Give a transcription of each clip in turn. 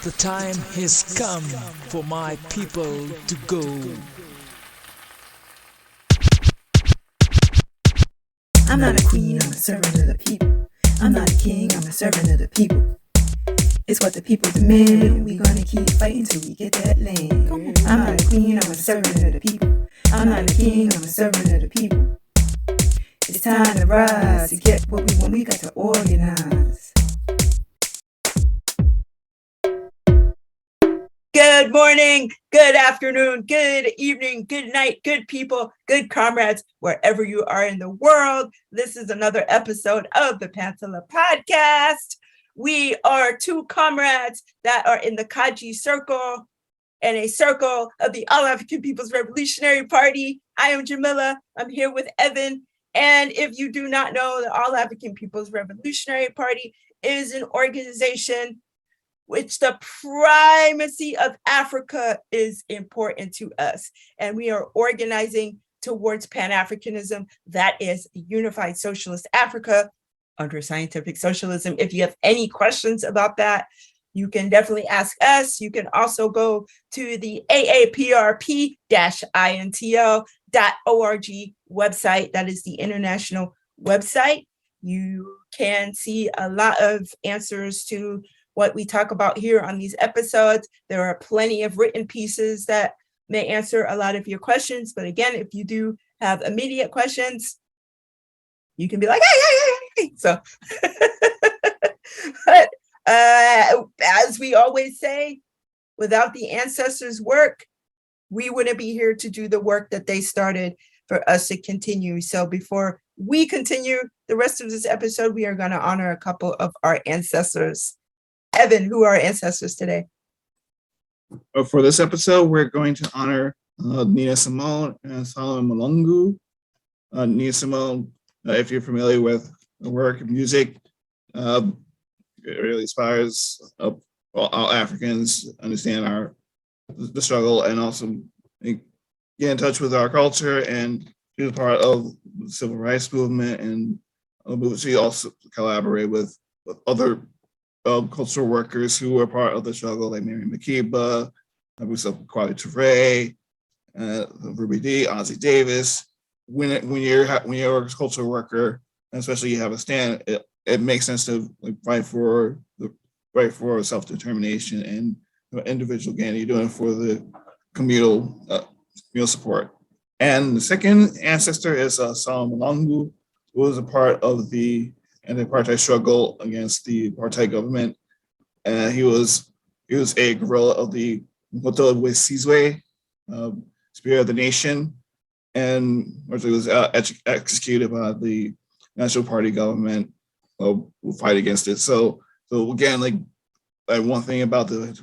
The time has come for my people to go. I'm not a queen, I'm a servant of the people. I'm not a king, I'm a servant of the people. It's what the people demand, and we gonna keep fighting till we get that land. I'm not a queen, I'm a servant of the people. I'm not a king, I'm a servant of the people. It's time to rise, to get what we want, we got to organize. Good morning, good afternoon, good evening, good night, good people, good comrades, wherever you are in the world. This is another episode of the Pantsula Podcast. We are two comrades that are in the Kaji Circle and a circle of the All-African People's Revolutionary Party. I am Jamilah. I'm here with Evan. And if you do not know, the All-African People's Revolutionary Party is an organization which the primacy of Africa is important to us. And we are organizing towards Pan-Africanism, that is unified socialist Africa under scientific socialism. If you have any questions about that, you can definitely ask us. You can also go to the AAPRP-INTL.org website. That is the international website. You can see a lot of answers to what we talk about here on these episodes. There are plenty of written pieces that may answer a lot of your questions. But again, if you do have immediate questions, you can be like, hey. So, but as we always say, without the ancestors' work, we wouldn't be here to do the work that they started for us to continue. So before we continue the rest of this episode, we are going to honor a couple of our ancestors. Evan, who are our ancestors today? For this episode, we're going to honor Nina Simone and Solomon Malungu. Nina Simone, if you're familiar with the work of music, it really inspires all Africans understand the struggle and also get in touch with our culture. And she was part of the civil rights movement, and she also collaborated with other cultural workers who were part of the struggle, like Mary Makeba, Kwame Ture, Ruby Dee, Ozzie Davis. When you're a cultural worker, and especially you have a stand, it makes sense to fight for self-determination and individual gain. You're doing it for the communal support. And the second ancestor is Solomon Malungu, who was a part of the anti-apartheid struggle against the apartheid government. He was a guerrilla of the Moto Wesizwe, Spirit of the Nation, and he was executed by the National Party government who fight against it. So again, like one thing about the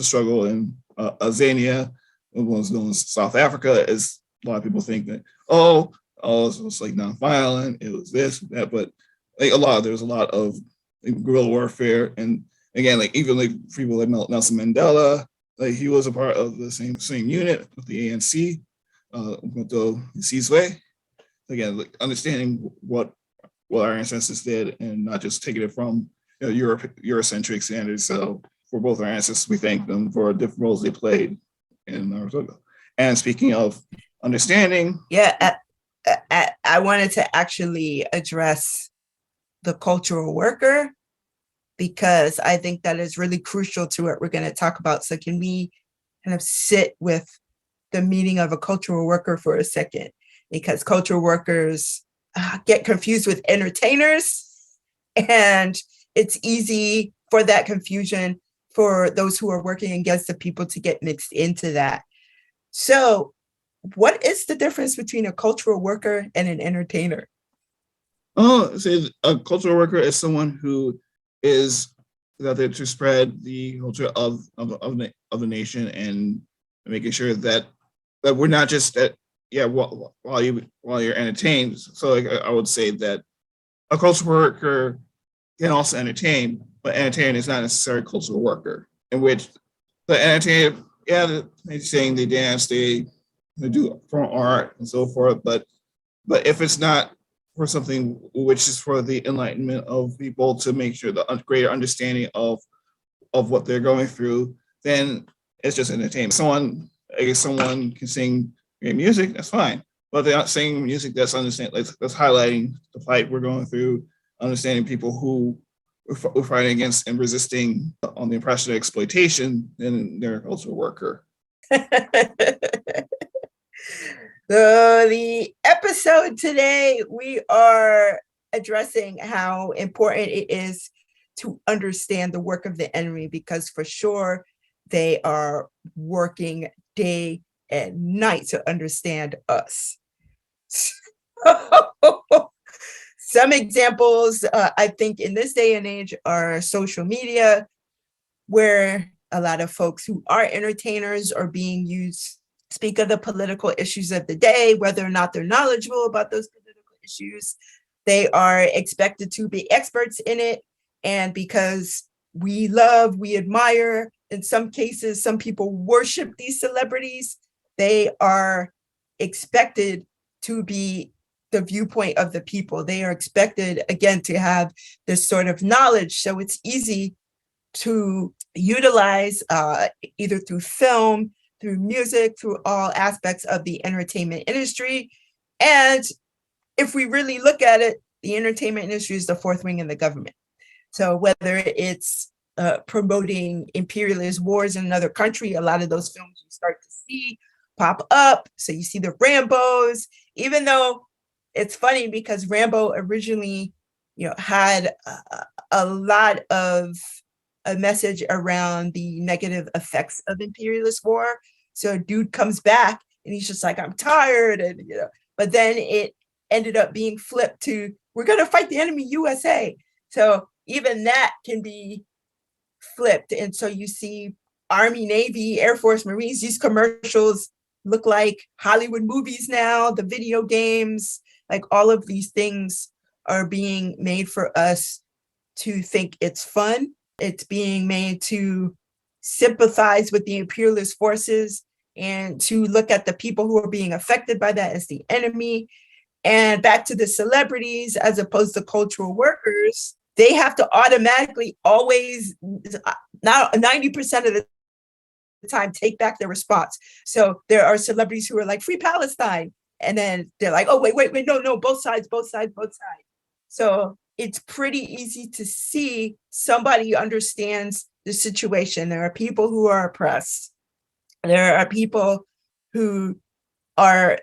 struggle in Azania, was known as South Africa, is a lot of people think that it was like nonviolent, it was this, that, but there was a lot of guerrilla warfare. And again, even people like Nelson Mandela, he was a part of the same unit with the ANC, with the Sizwe. Again, understanding what our ancestors did and not just taking it from Eurocentric standards. So for both our ancestors, we thank them for different roles they played in our struggle. And speaking of understanding, I wanted to actually address the cultural worker, because I think that is really crucial to what we're going to talk about. So can we kind of sit with the meaning of a cultural worker for a second? Because cultural workers get confused with entertainers, and it's easy for that confusion for those who are working against the people to get mixed into that. So what is the difference between a cultural worker and an entertainer? So a cultural worker is someone who is out there to spread the culture of the nation and making sure that we're not just that. While you're entertained. So I would say that a cultural worker can also entertain, but entertaining is not necessarily a cultural worker. In which the entertainer, they sing, they dance, they do perform art and so forth. But if it's not for something which is for the enlightenment of people, to make sure the greater understanding of of what they're going through, then it's just entertainment. Someone can sing great music, that's fine, but they're not singing music that's highlighting the fight we're going through, understanding people who we're fighting against and resisting on the oppression and exploitation, then they're also a worker. So the episode today, we are addressing how important it is to understand the work of the enemy, because for sure they are working day and night to understand us. Some examples, I think, in this day and age are social media, where a lot of folks who are entertainers are being used to speak of the political issues of the day, whether or not they're knowledgeable about those political issues. They are expected to be experts in it. And because we admire, in some cases, some people worship these celebrities, they are expected to be the viewpoint of the people. They are expected, again, to have this sort of knowledge. So it's easy to utilize either through film, through music, through all aspects of the entertainment industry. And if we really look at it, the entertainment industry is the fourth wing in the government. So whether it's promoting imperialist wars in another country, a lot of those films you start to see pop up. So you see the Rambos, even though it's funny because Rambo originally, had a lot of a message around the negative effects of imperialist war. So a dude comes back and he's just like, I'm tired. And, but then it ended up being flipped to, we're going to fight the enemy USA. So even that can be flipped. And so you see Army, Navy, Air Force, Marines, these commercials look like Hollywood movies now, the video games, like all of these things are being made for us to think it's fun. It's being made to sympathize with the imperialist forces and to look at the people who are being affected by that as the enemy. And back to the celebrities, as opposed to cultural workers, they have to automatically always, now 90% of the time, take back their response. So there are celebrities who are like, free Palestine. And then they're like, oh, wait, no, both sides. So it's pretty easy to see somebody understands the situation. There are people who are oppressed. There are people who are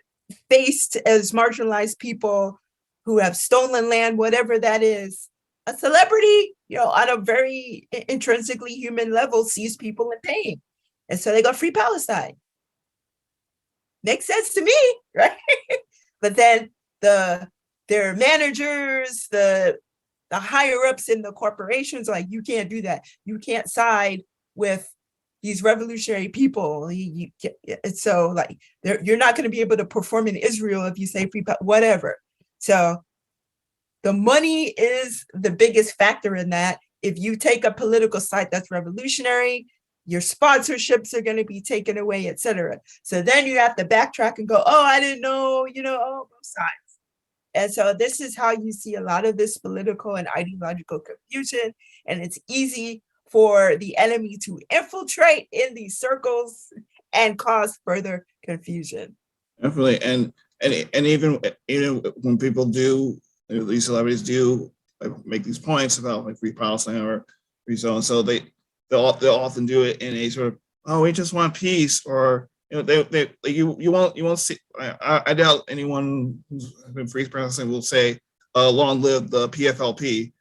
faced as marginalized people who have stolen land, whatever that is. A celebrity, on a very intrinsically human level, sees people in pain. And so they go, free Palestine. Makes sense to me, right? But then their managers, the higher ups in the corporations are like, you can't do that. You can't side with these revolutionary people. So like, you're not going to be able to perform in Israel if you say free, whatever. So the money is the biggest factor in that. If you take a political side that's revolutionary, your sponsorships are going to be taken away, etc. So then you have to backtrack and go, oh, I didn't know, both sides. And so this is how you see a lot of this political and ideological confusion. And it's easy for the enemy to infiltrate in these circles and cause further confusion. Definitely. And even when people do, these celebrities do make these points about like free Palestine or free so and so, they'll often do it in a sort of, oh, we just want peace, or you won't see. I doubt anyone who's been free Palestine will say, long live the PFLP,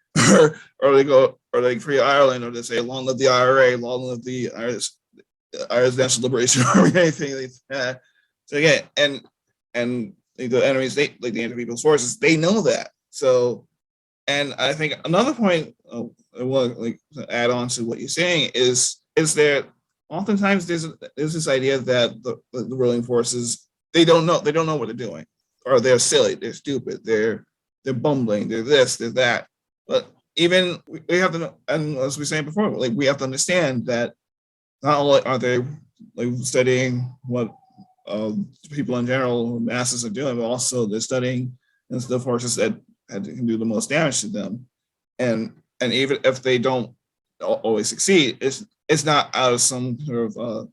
or they go, or like free Ireland, or they say long live the IRA, long live the Irish National Liberation Army, anything like that. So again, and the enemies, like the anti-people's forces, they know that. So, and I think another point I want to add on to what you're saying is that oftentimes there's this idea that the ruling forces, they don't know what they're doing, or they're silly, they're stupid, they're bumbling, they're this, they're that. But even we have to, and as we were saying before, like we have to understand that not only are they like studying what people in general, masses are doing, but also they're studying the forces that can do the most damage to them. And even if they don't always succeed. It's not out of some sort of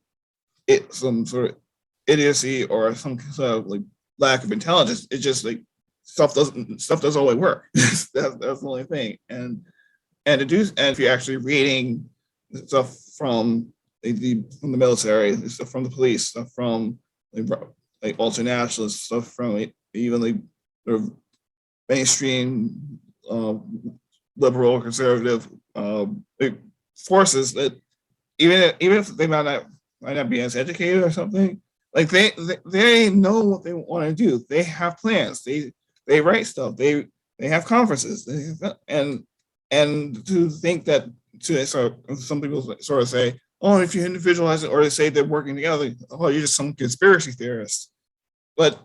some sort of idiocy or some sort of like lack of intelligence. It's just like stuff doesn't always work. that's the only thing. And if you're actually reading stuff from the military, stuff from the police, stuff from like ultranationalists, stuff from even like sort of mainstream liberal conservative forces, that even if they might not be as educated or something, like they know what they want to do. They have plans. They write stuff. They have conferences. And to think that some people sort of say, oh, if you individualize it, or they say they're working together, oh, you're just some conspiracy theorist. But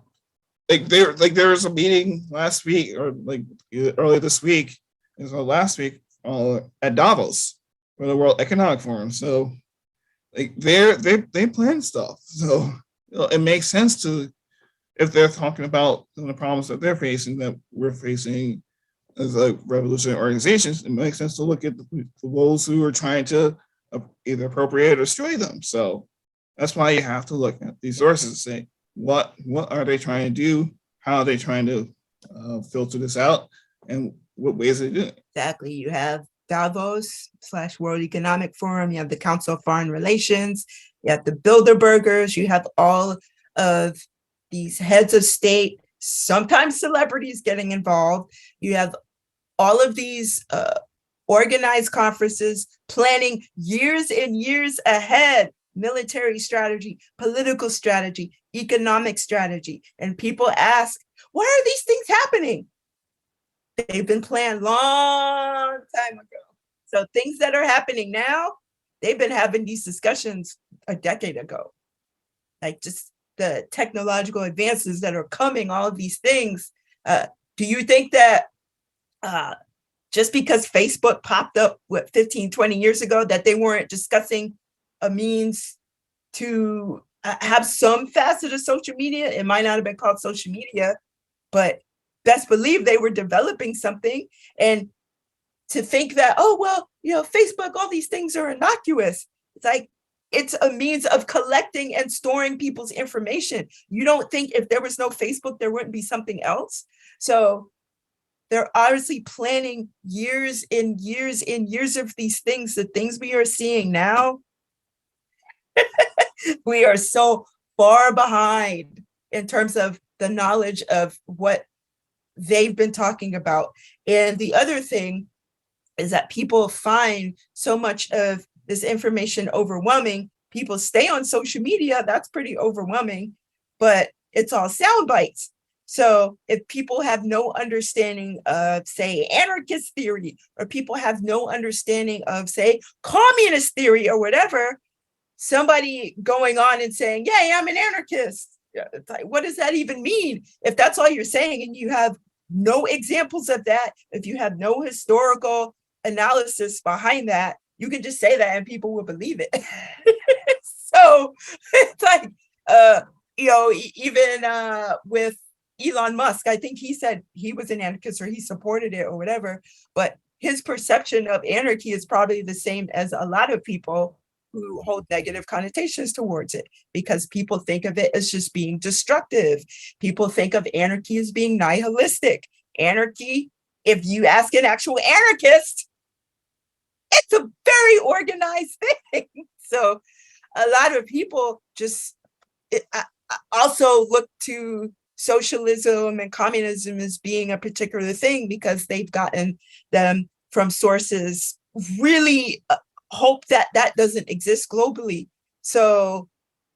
there was a meeting last week, or like earlier this week, last week at Davos for the World Economic Forum. So like they plan stuff. So it makes sense to, if they're talking about the problems that they're facing, that we're facing as like revolutionary organizations, it makes sense to look at those who are trying to either appropriate or destroy them. So that's why you have to look at these sources and say, what are they trying to do? How are they trying to filter this out? And what ways are they doing it? Exactly. You have Davos / World Economic Forum. You have the Council of Foreign Relations. You have the Bilderbergers. You have all of these heads of state, sometimes celebrities getting involved. You have all of these organized conferences planning years and years ahead, military strategy, political strategy, economic strategy. And people ask, why are these things happening? They've been planned long time ago. So things that are happening now, they've been having these discussions a decade ago. Like just the technological advances that are coming, all of these things. Do you think that just because Facebook popped up 15, 20 years ago, that they weren't discussing a means to have some facet of social media? It might not have been called social media, but best believe they were developing something. And to think that, oh, well, Facebook, all these things are innocuous. It's like, it's a means of collecting and storing people's information. You don't think if there was no Facebook, there wouldn't be something else? So they're obviously planning years and years and years of these things. The things we are seeing now, we are so far behind in terms of the knowledge of what they've been talking about. And the other thing is that people find so much of this information overwhelming. People stay on social media, that's pretty overwhelming, but it's all sound bites. So if people have no understanding of, say, anarchist theory, or people have no understanding of, say, communist theory or whatever, somebody going on and saying, yeah, I'm an anarchist. It's like, what does that even mean? If that's all you're saying and you have no examples of that, if you have no historical analysis behind that, you can just say that and people will believe it. So it's like, even with Elon Musk, I think he said he was an anarchist or he supported it or whatever, but his perception of anarchy is probably the same as a lot of people who hold negative connotations towards it, because people think of it as just being destructive. People think of anarchy as being nihilistic. Anarchy, if you ask an actual anarchist, it's a very organized thing. So a lot of people just also look to socialism and communism as being a particular thing because they've gotten them from sources really hope that that doesn't exist globally. So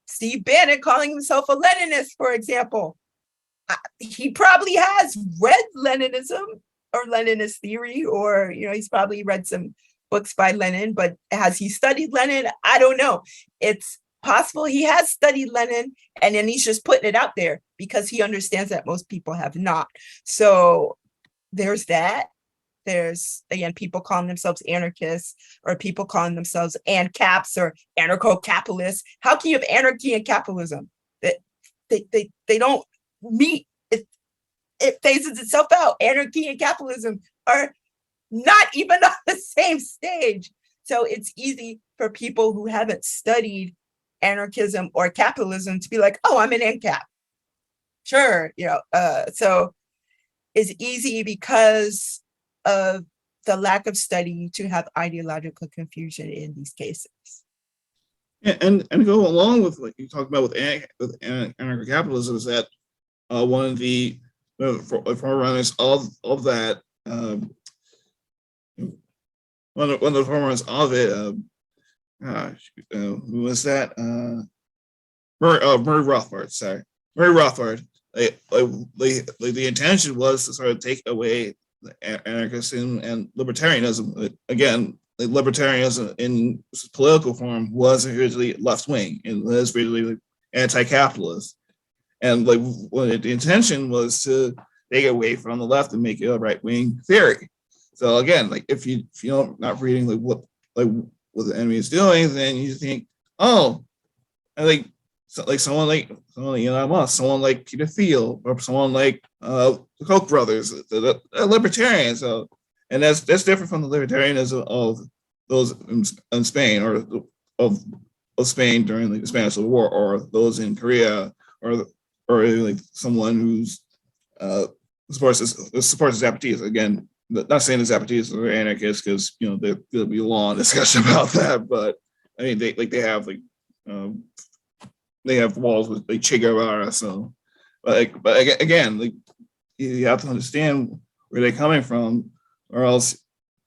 Steve Bannon calling himself a Leninist, for example, he probably has read Leninism or Leninist theory, or he's probably read some books by Lenin, but has he studied Lenin? I don't know. It's possible he has studied Lenin, and then he's just putting it out there because he understands that most people have not. So there's that. There's, again, people calling themselves anarchists, or people calling themselves ANCAPs or anarcho-capitalists. How can you have anarchy and capitalism? They don't meet. It phases itself out. Anarchy and capitalism are not even on the same stage. So it's easy for people who haven't studied anarchism or capitalism to be like, oh, I'm an ANCAP. Sure, so it's easy because of the lack of study to have ideological confusion in these cases. And go along with what you talked about with anarcho-capitalism is that one of the forerunners of that, one of the forerunners of it, who was that? Murray Rothbard. Sorry, Murray Rothbard. The intention was to sort of take away anarchism and libertarianism. Again, libertarianism in political form was originally left wing and was originally anti-capitalist, and the intention was to take it away from the left and make it a right wing theory. So again, if you're not reading what the enemy is doing, then you think, oh, someone like Elon Musk, someone like Peter Thiel, or someone like the Koch brothers, the libertarians. So, and that's different from the libertarianism of those in Spain, or of Spain during the Spanish Civil War, or those in Korea, or someone who's supports Zapatistas. Again, not saying the Zapatistas are anarchists, because there'll be a long discussion about that. But I mean, they have walls with Che Guevara. So, but again, you have to understand where they're coming from, or else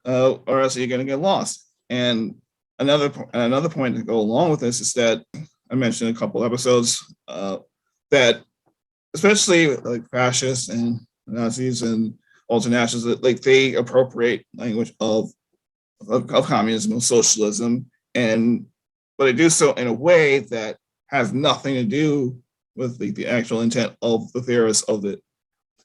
you're going to get lost. And another point to go along with this is that I mentioned a couple episodes that, especially fascists and Nazis and ultranationalists, they appropriate language of communism and socialism, but they do so in a way that has nothing to do with the actual intent of the theorists of it.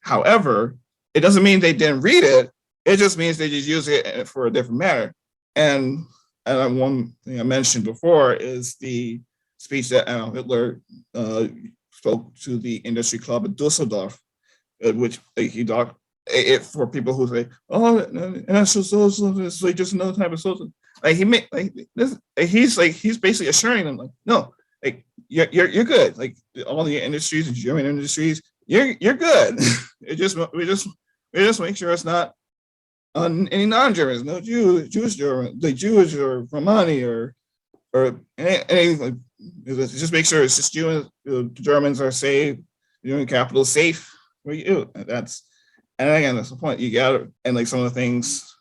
However, it doesn't mean they didn't read it. It just means they just use it for a different matter. And one thing I mentioned before is the speech that Hitler spoke to the industry club in Dusseldorf, which he talked for people who say, "Oh, national socialism is just another type of socialism." He's basically assuring them, no, you're good. All the industries, the German industries, you're good. we just make sure it's not any non-Germans, no Jewish German, Jewish or Romani or anything. Just make sure it's just you and the Germans are safe. German capital is safe for you. And again, that's the point. You got and some of the things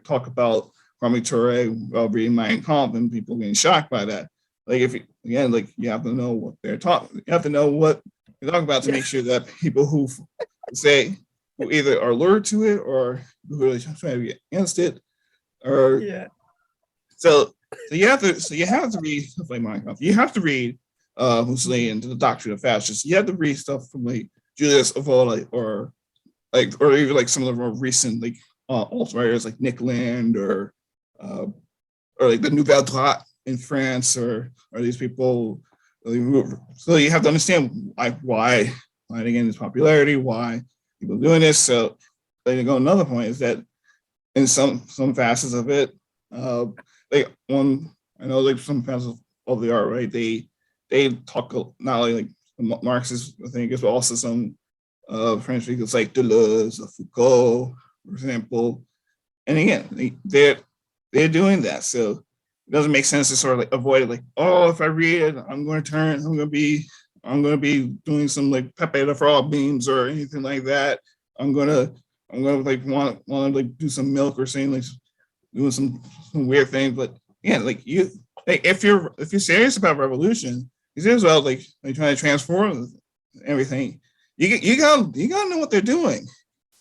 talk about Kwame Ture while reading Mein Kampf, and people getting shocked by that. You have to know what they're talking. You have to know what you're talking about to make sure that people who either are lured to it or who are trying to be against it, or So you have to read stuff like Mein Kampf. You have to read Mussolini and the Doctrine of Fascists. You have to read stuff from Julius Evola or even some of the more recent alt writers like Nick Land or the Nouvelle Droite in France, or these people. So you have to understand why again this popularity, why people are doing this. So another point is that in some facets of it, some facets of the art, right? They talk not only Marxist thinkers, but also some French thinkers like Deleuze or Foucault, for example. And again, they're doing that. So it doesn't make sense to sort of avoid it. If I read it, I'm going to be doing some Pepe the Frog memes or anything like that. I'm gonna want to do some milk or saying doing some weird things. But if you're serious about revolution, you're serious about trying to transform everything. You gotta know what they're doing,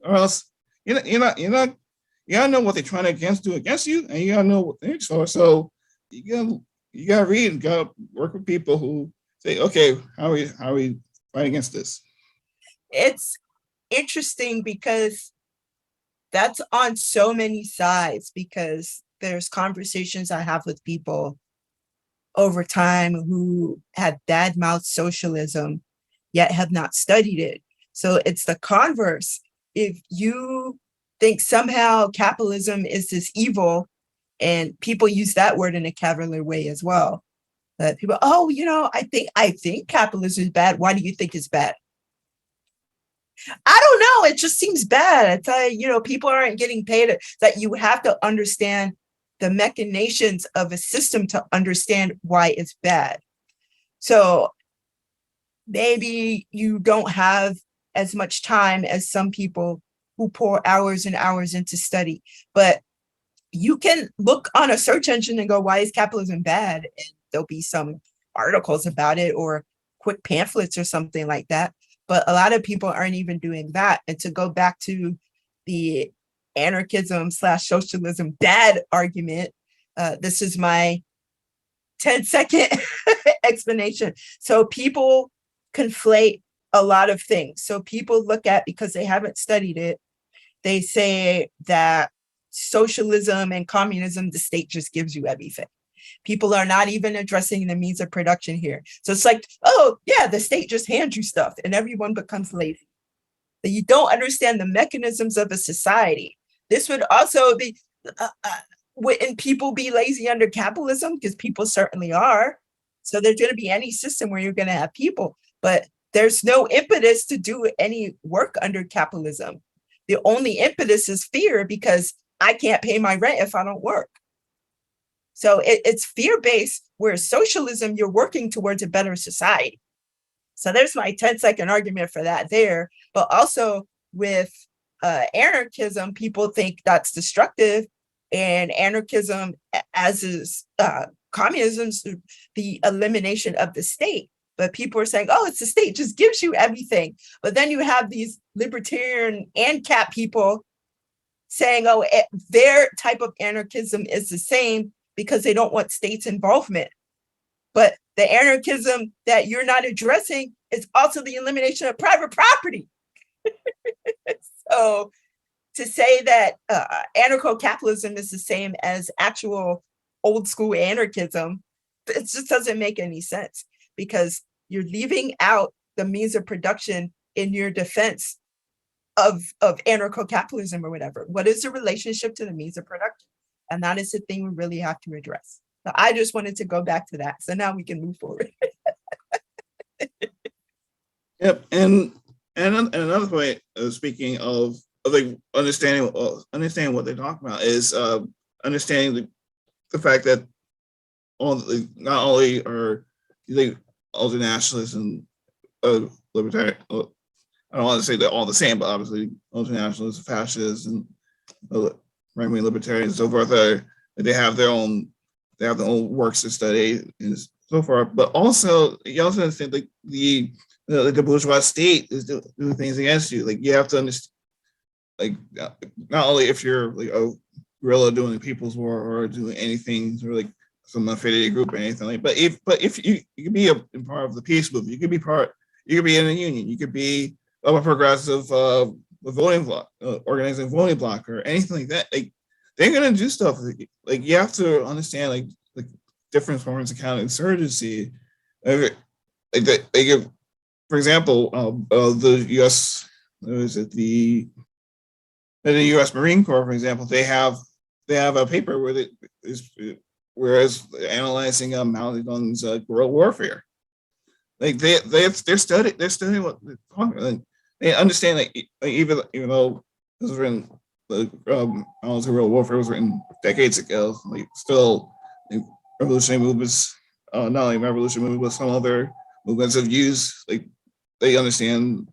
or else you gotta know what they're trying to do against you, and you gotta know what they're for. So you gotta read and gotta work with people who say, okay, how are we fighting against this? It's interesting because that's on so many sides, because there's conversations I have with people over time who have bad-mouthed socialism yet have not studied it. So it's the converse. If you think somehow capitalism is this evil And people use that word in a cavalier way as well. That people, oh, I think capitalism is bad. Why do you think it's bad? I don't know. It just seems bad. I tell you, people aren't getting paid. That you have to understand the machinations of a system to understand why it's bad. So maybe you don't have as much time as some people who pour hours and hours into study, but you can look on a search engine and go, why is capitalism bad? And there'll be some articles about it or quick pamphlets or something like that. But a lot of people aren't even doing that. And to go back to the anarchism/socialism bad argument, this is my 10-second explanation. So people conflate a lot of things. So people look at, because they haven't studied it, they say that socialism and communism, the state just gives you everything. People are not even addressing the means of production here. So it's like, oh, yeah, the state just hands you stuff and everyone becomes lazy. But you don't understand the mechanisms of a society. This would also be, wouldn't people be lazy under capitalism? Because people certainly are. So there's going to be any system where you're going to have people, but there's no impetus to do any work under capitalism. The only impetus is fear, because I can't pay my rent if I don't work. So it's fear-based, whereas socialism, you're working towards a better society. So there's my 10-second argument for that there. But also with anarchism, people think that's destructive, and anarchism, as is communism's the elimination of the state. But people are saying, oh, it's the state just gives you everything. But then you have these libertarian ANCAP people saying, oh, their type of anarchism is the same because they don't want states' involvement. But the anarchism that you're not addressing is also the elimination of private property. So to say that anarcho-capitalism is the same as actual old school anarchism, it just doesn't make any sense, because you're leaving out the means of production in your defense of anarcho-capitalism or whatever. What is the relationship to the means of production? And that is the thing we really have to address. So I just wanted to go back to that. So now we can move forward. Yep, and another point, speaking of like understanding what they're talking about, is understanding the fact that not only are all the nationalists and libertarian, I don't want to say they're all the same, but obviously ultranationalists, fascists, and right-wing libertarians, so forth, they have their own works to study and so forth. But also, you also understand like the bourgeois state is doing things against you. Like you have to understand, like not only if you're like a guerrilla doing people's war or doing anything or like some affiliated group or anything like. But if you could be a part of the peace movement, you could be in a union, you could be a progressive voting bloc, organizing voting bloc or anything like that. Like they're gonna do stuff. Like you have to understand like different forms of counterinsurgency. For example, the U.S. The U.S. Marine Corps, for example, they have a paper where whereas analyzing Mao Zedong's guerrilla warfare. Like they're studying what they're talking about. They understand like even though this was written, Mao's guerrilla warfare was written decades ago. Like still, like, revolutionary movements, not only revolutionary movements, but some other movements have used. Like they understand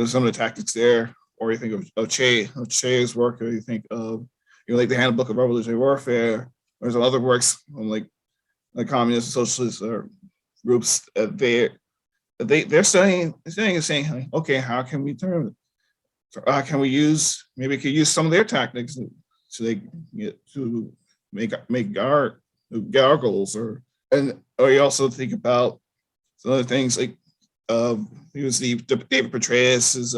some of the tactics there. Or you think of Che's work, or you think of like the Handbook of Revolutionary Warfare. There's other works on like communist and socialist groups. They're studying and saying, okay, how can we use some of their tactics to make our goals, or you also think about some other things like he was David Petraeus's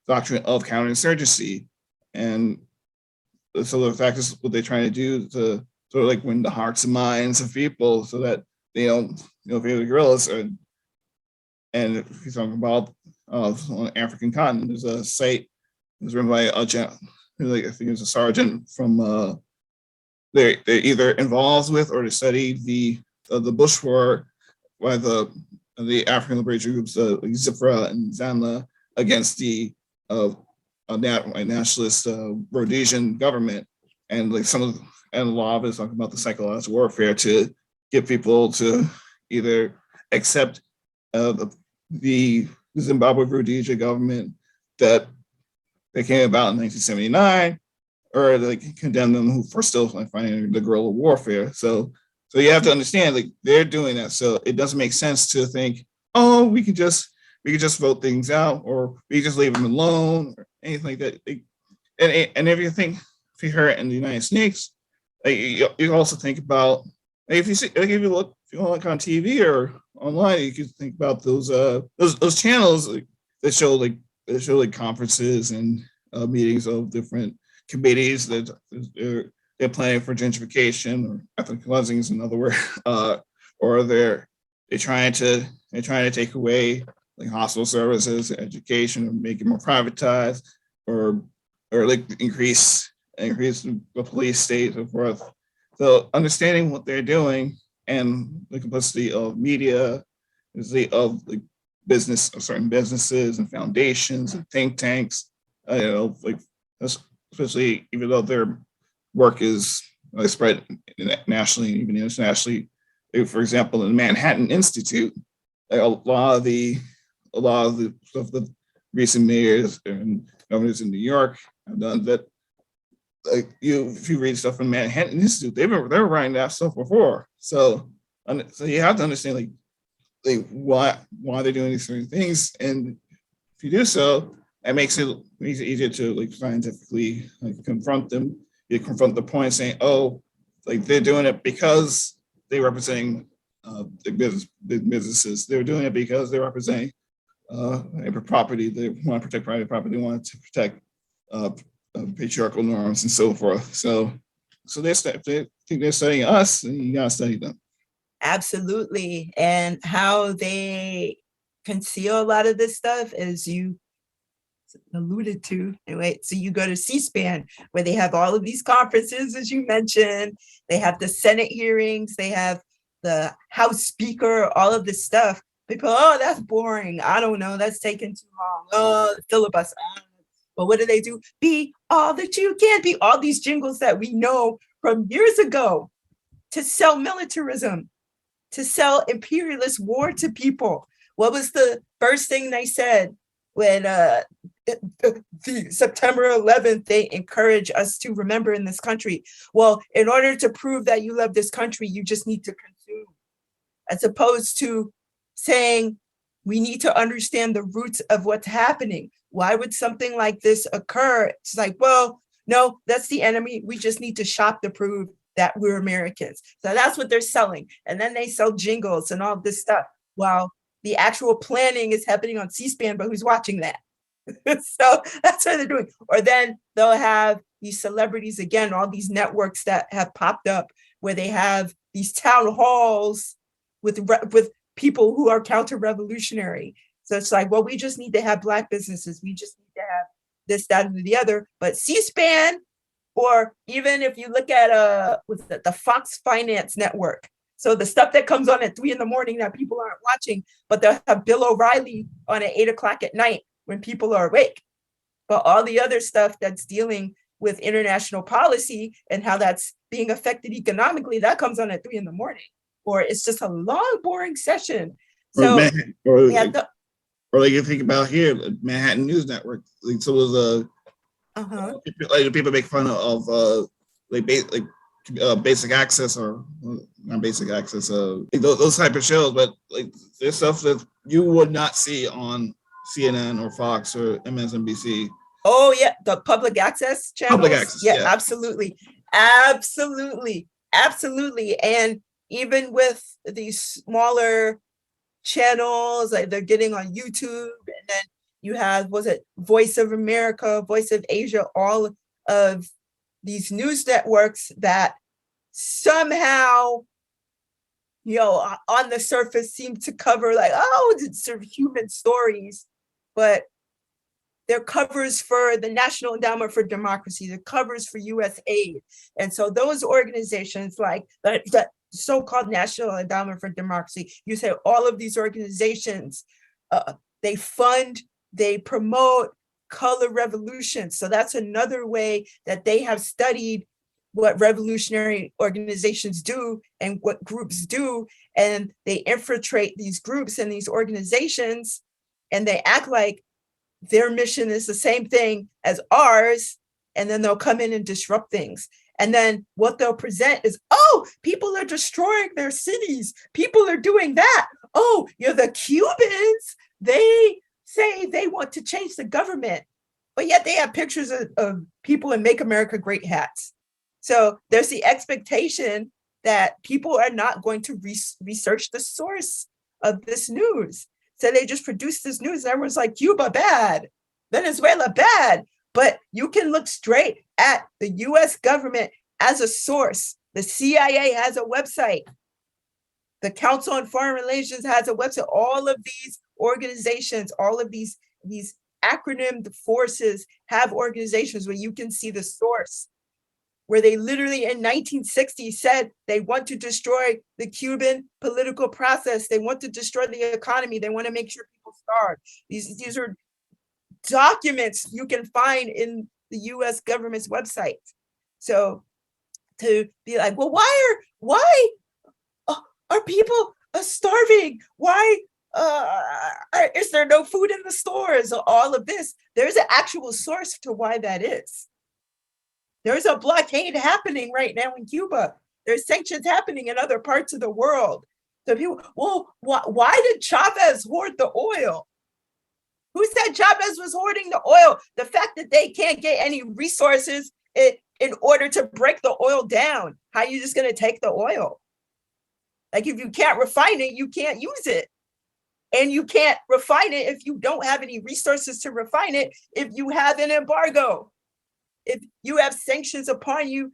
doctrine of counterinsurgency, and so the fact is what they're trying to do to sort of like win the hearts and minds of people so that they don't feel the guerrillas. And if you're talking about on the African continent, there's a site that was run by like I think it was a sergeant from they're either involved with or they studied the Bush War by the African liberation groups like ZIPRA and ZANLA against the nationalist Rhodesian government, and like and a lot of it is talking about the psychological warfare to get people to either accept the Zimbabwe Rhodesia government that they came about in 1979, or like condemn them for still fighting the guerrilla warfare. So you have to understand, like, they're doing that. So it doesn't make sense to think, oh, we could just vote things out, or we just leave them alone, or anything like that. And if you hear it in the United States, like, you also think about, like, if you look on TV or online, you can think about those channels that show like conferences and meetings of different committees that they're planning for gentrification, or ethnic cleansing is another word, or they're trying to take away like hospital services, education, or make it more privatized, or like increase the police state, and so forth. So understanding what they're doing and the complexity of media, of like business, of certain businesses and foundations and think tanks, like especially even though their work is spread nationally and even internationally. Like, for example, the Manhattan Institute, like a lot of the stuff that recent mayors and governors in New York have done, that like if you read stuff from Manhattan Institute, they were writing that stuff before. So you have to understand like why they're doing these certain things, and if you do so, that makes it easier to like scientifically like confront them. You confront the point saying, oh, like they're doing it because they're representing big businesses. They're doing it because they're representing property. They want to protect private property. They want to protect patriarchal norms and so forth. So they think they're studying us, and you gotta study them. Absolutely. And how they conceal a lot of this stuff, as you alluded to. Anyway, so you go to C-SPAN, where they have all of these conferences, as you mentioned. They have the Senate hearings. They have the House Speaker, all of this stuff. People, oh, that's boring. I don't know. That's taking too long. Oh, filibuster. But what do? Be all that you can be. All these jingles that we know from years ago to sell militarism, to sell imperialist war to people. What was the first thing they said when the September 11th, they encourage us to remember in this country? Well, in order to prove that you love this country, you just need to consume, as opposed to saying we need to understand the roots of what's happening. Why would something like this occur? It's like, well, no, that's the enemy. We just need to shop to prove that we're Americans. So that's what they're selling. And then they sell jingles and all this stuff, while the actual planning is happening on C-SPAN, but who's watching that? So that's what they're doing. Or then they'll have these celebrities, again, all these networks that have popped up, where they have these town halls with people who are counter-revolutionary. So it's like, well, we just need to have Black businesses. We just need to have this, that, and the other. But C-SPAN, or even if you look at with the Fox Finance Network, so the stuff that comes on at 3 a.m. that people aren't watching, but they'll have Bill O'Reilly on at 8 o'clock at night when people are awake. But all the other stuff that's dealing with international policy and how that's being affected economically, that comes on at 3 a.m. Or it's just a long, boring session. So or like you think about here, Manhattan News Network. Like, so was like people make fun of basic access, or not basic access, those type of shows, but like there's stuff that you would not see on CNN or Fox or MSNBC. Oh yeah, the public access channels. Public access, yeah. Absolutely. And even with these smaller channels, like they're getting on YouTube, and then you have, was it Voice of America, Voice of Asia, all of these news networks that somehow, on the surface seem to cover like, oh, it's sort of human stories, but they're covers for the National Endowment for Democracy, they're covers for US aid. And so those organizations like the so-called National Endowment for Democracy, you say all of these organizations, they fund, they promote color revolutions. So that's another way that they have studied what revolutionary organizations do and what groups do. And they infiltrate these groups and these organizations, and they act like their mission is the same thing as ours. And then they'll come in and disrupt things. And then what they'll present is, oh, people are destroying their cities. People are doing that. Oh, the Cubans, they say they want to change the government, but yet they have pictures of people in Make America Great hats. So there's the expectation that people are not going to research the source of this news. So they just produce this news and everyone's like, Cuba bad, Venezuela bad. But you can look straight at the US government as a source. The CIA has a website. The Council on Foreign Relations has a website. All of these organizations, all of these acronymed forces have organizations where you can see the source, where they literally in 1960 said they want to destroy the Cuban political process. They want to destroy the economy. They want to make sure people starve. These are documents you can find in the US government's website. So to be like, well, why are people starving? Why is there no food in the stores? All of this, there's an actual source to why that is. There's a blockade happening right now in Cuba. There's sanctions happening in other parts of the world. So people, well, why did Chavez hoard the oil? Who said Chavez was hoarding the oil? The fact that they can't get any resources in order to break the oil down. How are you just going to take the oil? Like if you can't refine it, you can't use it. And you can't refine it if you don't have any resources to refine it, if you have an embargo. If you have sanctions upon you,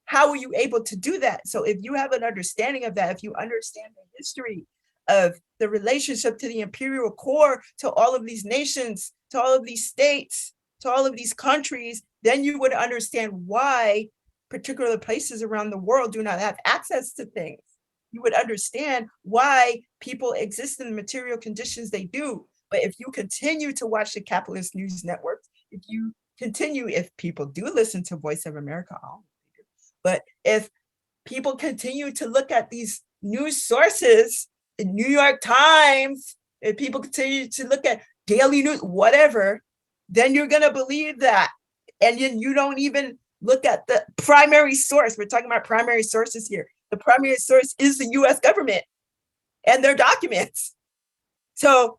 how are you able to do that? So if you have an understanding of that, if you understand the history of the relationship to the imperial core, to all of these nations, to all of these states, to all of these countries, then you would understand why particular places around the world do not have access to things. You would understand why people exist in the material conditions they do. But if you continue to watch the capitalist news networks, if people do listen to Voice of America, but if people continue to look at these news sources, the New York Times, if people continue to look at daily news, whatever, then you're going to believe that. And then you don't even look at the primary source. We're talking about primary sources here. The primary source is the US government and their documents. So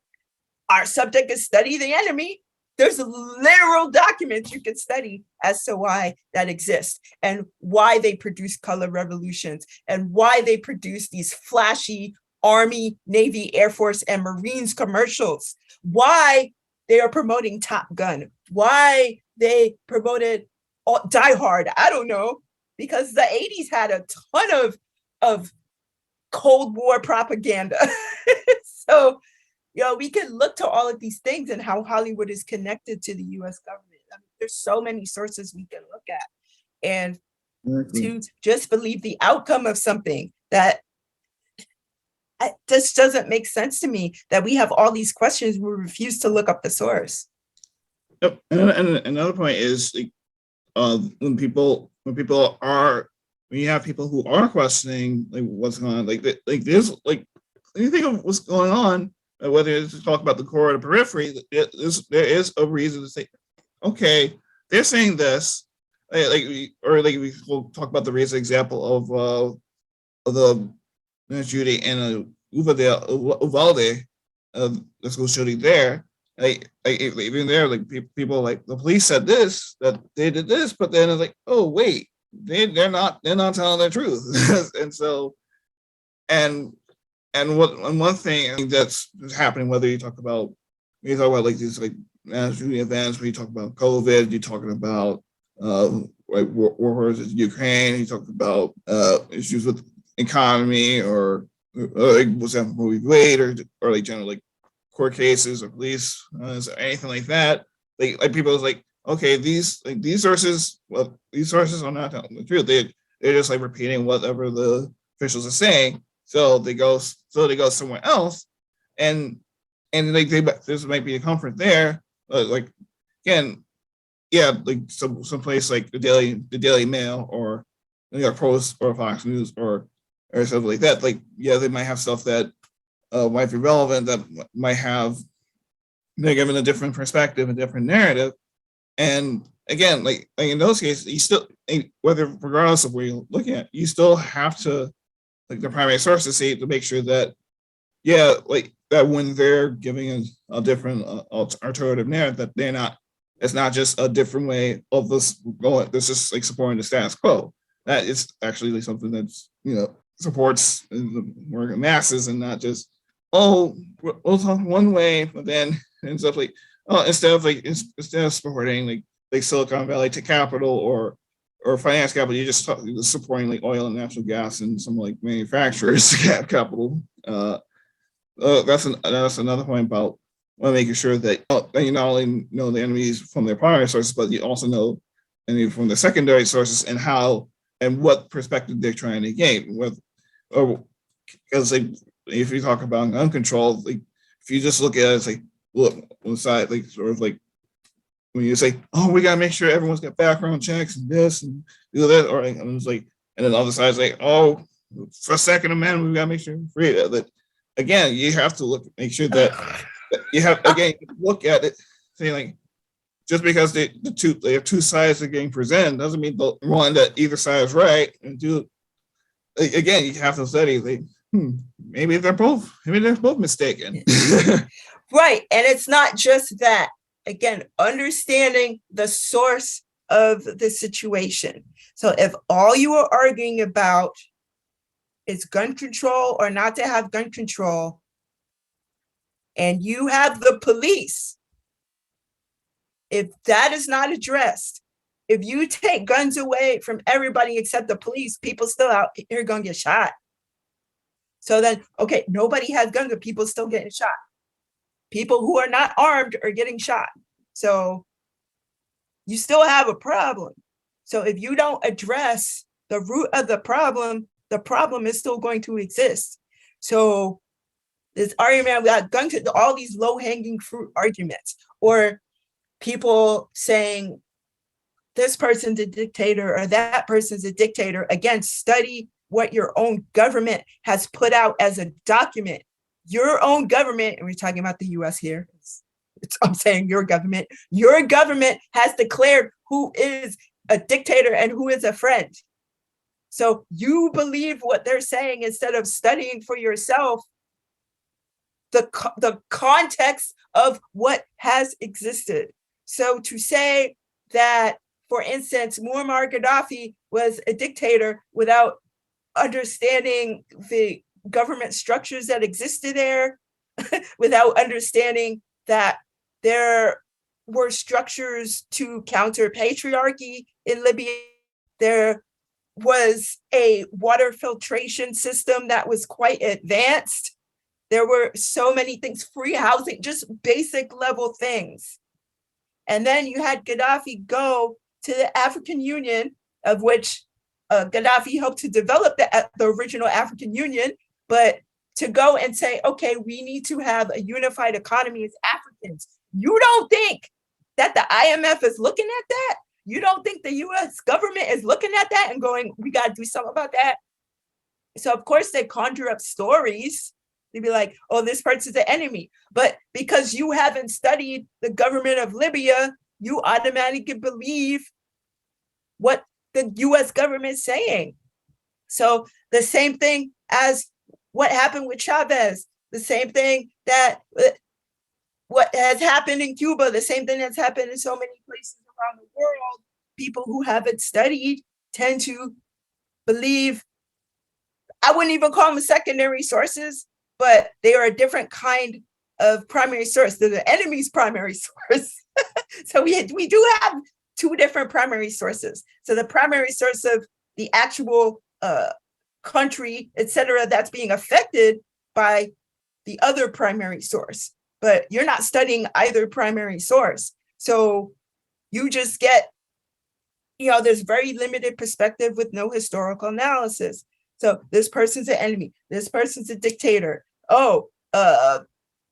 our subject is study the enemy. There's literal documents you can study as to why that exists and why they produce color revolutions and why they produce these flashy Army, Navy, Air Force, and Marines commercials, why they are promoting Top Gun, why they promoted Die Hard. I don't know, because the 80s had a ton of Cold War propaganda. So, we can look to all of these things and how Hollywood is connected to the US government. I mean, there's so many sources we can look at. And to just believe the outcome of something that just doesn't make sense to me, that we have all these questions, we refuse to look up the source. Yep. And another point is when you have people who are questioning what's going on, there's when you think of what's going on, whether it's to talk about the core or the periphery, there is a reason to say, okay, they're saying this, we will talk about the recent example of the Judy and Uvalde, the school shooting there. Even there, people the police said this, that they did this, but then it's oh wait, they're not telling the truth. One thing that's happening, whether you talk about these mass shooting events, when you talk about COVID, you're talking about wars in Ukraine, you talk about issues with economy or what's happening with weight or general court cases or police or anything like that. like people is like, okay, these sources are not telling the truth. They're just like repeating whatever the officials are saying. So they go somewhere else, and like this might be a comfort there. Like again, yeah, like some place like the Daily Mail or New York Post or Fox News or something like that. Like, yeah, they might have stuff that might be relevant, that might have, they're given a different perspective, a different narrative. And again, like in those cases, you still, regardless of where you're looking at, you still have to, like the primary sources say, to make sure that, yeah, like that when they're giving a different alternative narrative, that they're not, it's not just a different way of this going, this is like supporting the status quo. That is actually like something that's, supports the working masses, and not just, we'll talk one way, but then ends up like, instead of supporting like Silicon Valley to capital or finance capital, you're just supporting like oil and natural gas and some like manufacturers capital. That's another point about making sure that you not only know the enemies from their primary sources, but you also know enemies from the secondary sources, and how and what perspective they're trying to gain. Because like if you talk about gun control, like if you just look at it as like, look on side, like sort of like when you say, we gotta make sure everyone's got background checks and this and do that, or and it's like, and then the other side's like, for Second Amendment, we gotta make sure we're free. That again, you have to make sure that you have, again, look at it, saying like, just because they have two sides that are getting presented doesn't mean the one that either side is right. And again, you have to study like, maybe they're both mistaken. Right. And it's not just that. Again, understanding the source of the situation. So if all you are arguing about is gun control or not to have gun control, and you have the police, if that is not addressed, if you take guns away from everybody except the police, people still out here going to get shot. So then, okay, nobody has guns, but people still getting shot. People who are not armed are getting shot. So you still have a problem. So if you don't address the root of the problem is still going to exist. So this argument about gun control, all these low-hanging fruit arguments, or people saying this person's a dictator or that person's a dictator. Again, study what your own government has put out as a document. Your own government, and we're talking about the US here, I'm saying your government has declared who is a dictator and who is a friend. So you believe what they're saying instead of studying for yourself the context of what has existed. So to say that, for instance, Muammar Gaddafi was a dictator without understanding the government structures that existed there, without understanding that there were structures to counter patriarchy in Libya, there was a water filtration system that was quite advanced. There were so many things, free housing, just basic level things. And then you had Gaddafi go to the African Union, of which Gaddafi helped to develop the original African Union, but to go and say, okay, we need to have a unified economy as Africans. You don't think that the IMF is looking at that? You don't think the US government is looking at that and going, we got to do something about that? So of course they conjure up stories. They'd be like, oh, this person's the enemy. But because you haven't studied the government of Libya, you automatically believe what the US government is saying. So the same thing as what happened with Chavez, the same thing that what has happened in Cuba, the same thing that's happened in so many places around the world. People who haven't studied tend to believe, I wouldn't even call them secondary sources, but they are a different kind of primary source. They're the enemy's primary source. So we do have two different primary sources. So the primary source of the actual country, et cetera, that's being affected by the other primary source. But you're not studying either primary source. So you just get, there's very limited perspective with no historical analysis. So this person's an enemy. This person's a dictator.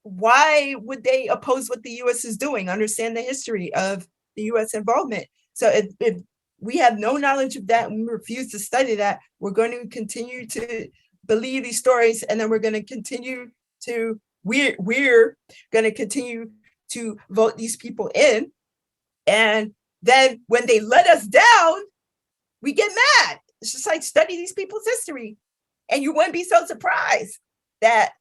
Why would they oppose what the U.S. is doing? Understand the history of the U.S. involvement. So if we have no knowledge of that and we refuse to study that, we're going to continue to believe these stories, and then we're going to continue to we're going to continue to vote these people in, and then when they let us down, we get mad. It's just like, study these people's history, and you wouldn't be so surprised that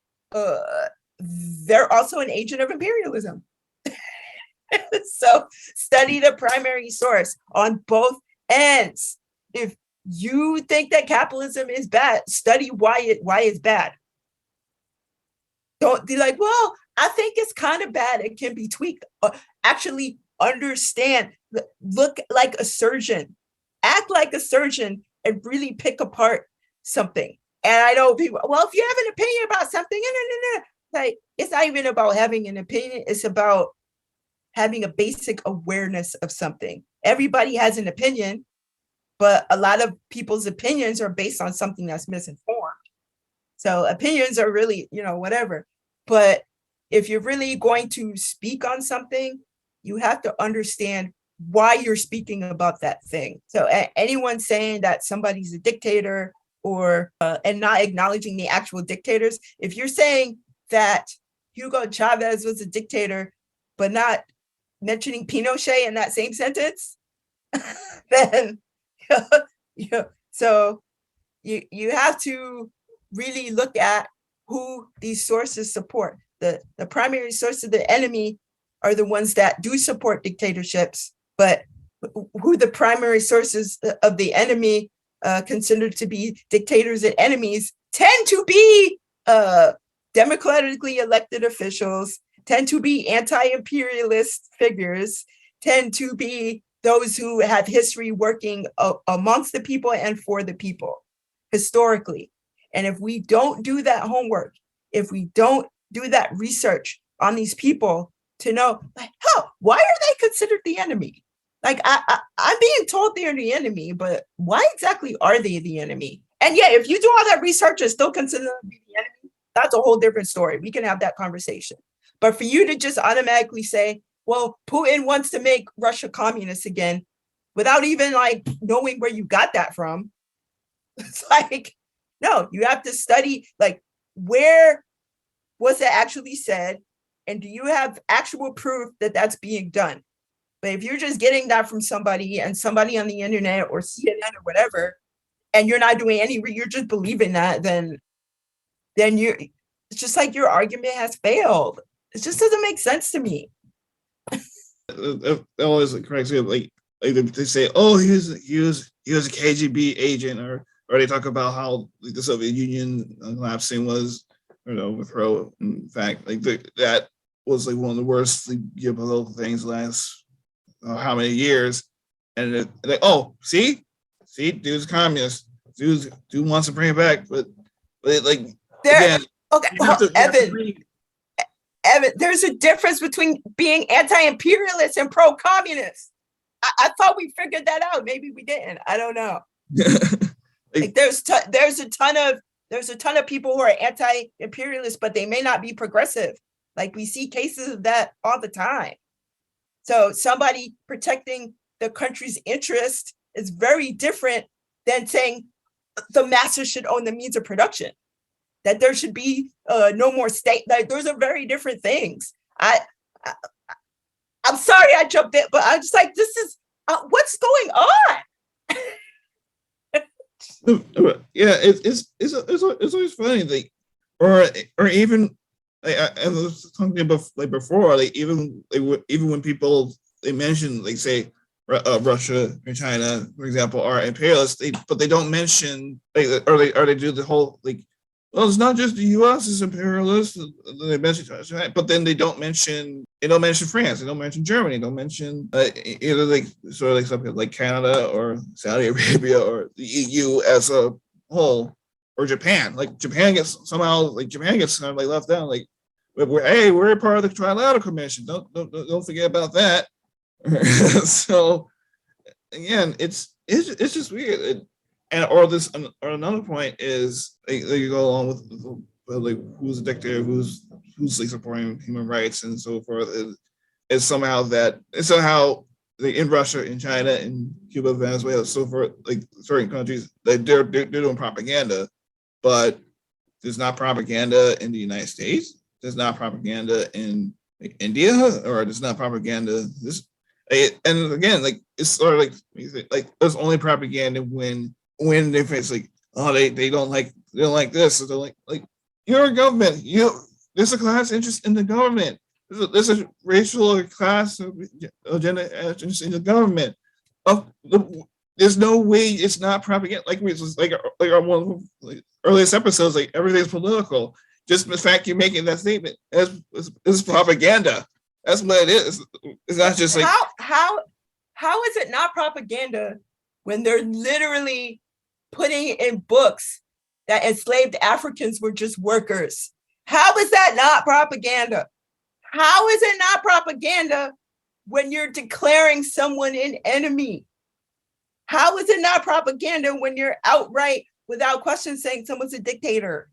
they're also an agent of imperialism. So study the primary source on both ends. If you think that capitalism is bad, study why it's bad. Don't be like, well, I think it's kind of bad. It can be tweaked. Actually understand. Look like a surgeon. Act like a surgeon and really pick apart something. And I know people, well, if you have an opinion about something, like, it's not even about having an opinion. It's about having a basic awareness of something. Everybody has an opinion, but a lot of people's opinions are based on something that's misinformed. So opinions are really, whatever. But if you're really going to speak on something, you have to understand why you're speaking about that thing. So anyone saying that somebody's a dictator or and not acknowledging the actual dictators, if you're saying that Hugo Chavez was a dictator, but not mentioning Pinochet in that same sentence, then so you have to really look at who these sources support. The primary source of the enemy are the ones that do support dictatorships, but who the primary sources of the enemy considered to be dictators and enemies tend to be democratically elected officials, tend to be anti-imperialist figures, tend to be those who have history working amongst the people and for the people historically. And if we don't do that homework, if we don't do that research on these people to know, like, why are they considered the enemy? Like, I'm being told they're the enemy, but why exactly are they the enemy? And yeah, if you do all that research and still consider them to be the enemy, that's a whole different story. We can have that conversation. But for you to just automatically say, well, Putin wants to make Russia communist again, without even like knowing where you got that from, it's like, no, you have to study, like, where was it actually said? And do you have actual proof that that's being done? But if you're just getting that from somebody and somebody on the internet or CNN or whatever, and you're not doing you're just believing that, then it's just like your argument has failed. It just doesn't make sense to me. That always cracks me up. Like they say, oh, he was a KGB agent, or they talk about how the Soviet Union collapsing was, overthrow. In fact, like that was like one of the worst geopolitical things last how many years, and like, oh, see, dude's communist, dude wants to bring it back, but like there. Again, okay, Evan, there's a difference between being anti-imperialist and pro-communist. I thought we figured that out. Maybe we didn't. I don't know. Like, there's a ton of people who are anti-imperialist, but they may not be progressive. Like, we see cases of that all the time. So somebody protecting the country's interest is very different than saying the masses should own the means of production, that there should be no more state. Like, those are very different things. I'm sorry I jumped in, but I'm just like, this is what's going on. Yeah, it's always funny, like, or even like I was talking about like before, like even when people they mention, like, say Russia or China, for example, are imperialists, but they don't mention, like, or they do the whole, like, well, it's not just the U.S. is imperialist. They mention China, but then they don't mention France, they don't mention Germany, they don't mention either, like, sort of like something like Canada or Saudi Arabia or the EU as a whole, or Japan. Like, Japan gets kind of like left down. Like, we're a part of the Trilateral Commission. Don't forget about that. So again, it's just weird. Or another point is you go along with like who's a dictator, who's like supporting human rights and so forth. Is somehow like in Russia, in China, in Cuba, Venezuela, so forth, like certain countries, they're doing propaganda, but there's not propaganda in the United States. There's not propaganda in India, or there's not propaganda and again, like it's sort of like there's only propaganda when they face like, oh, they don't like this, or they're like you're a government, there's a class interest in the government, there's a racial or class agenda interest in the government. There's no way it's not propaganda. Like our one of the earliest episodes, like everything's political. Just the fact you're making that statement is propaganda. That's what it is. It's not just like how is it not propaganda when they're literally putting in books that enslaved Africans were just workers? How is that not propaganda? How is it not propaganda when you're declaring someone an enemy? How is it not propaganda when you're outright, without question, saying someone's a dictator?